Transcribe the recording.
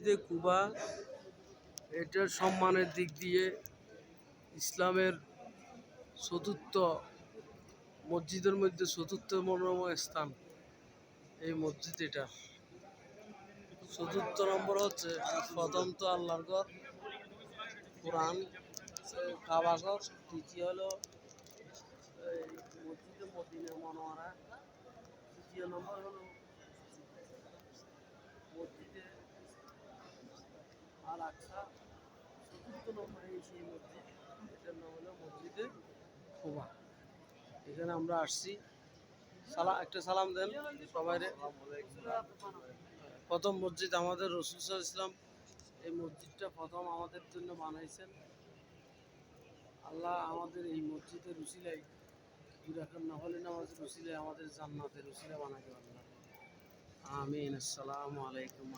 মসজিদে কুবা এটার সম্মানের দিক দিয়ে ইসলামের চতুর্থ মসজিদের মধ্যে চতুর্থ মনোরম স্থান এই মসজিদ। এটা চতুর্থ নম্বর হচ্ছে প্রথম তো আল্লাহর ঘর কোরআন কাবা ঘর, দ্বিতীয় হলো এই মসজিদে মদিনা মনোয়ারা, তৃতীয় নম্বর হলো মসজিদে আল আকসা, চতুর্থ নম্বরে সেই মসজিদ, এটার নাম হলো মসজিদে কুবা। এখানে আমরা আসছি, একটা সালাম দেন সবাই। প্রথম মসজিদ আমাদের রাসূল সাল্লাল্লাহু আলাইহি ওয়াসাল্লাম এই মসজিদটা প্রথম আমাদের জন্য বানাইছেন। আল্লাহ আমাদের এই মসজিদের উসিলায় দুরাকাত নফল নামাজের উসিলায় আমাদের জান্নাতের উসিলা বানাই দেন। আমিন। আসসালামু আলাইকুম।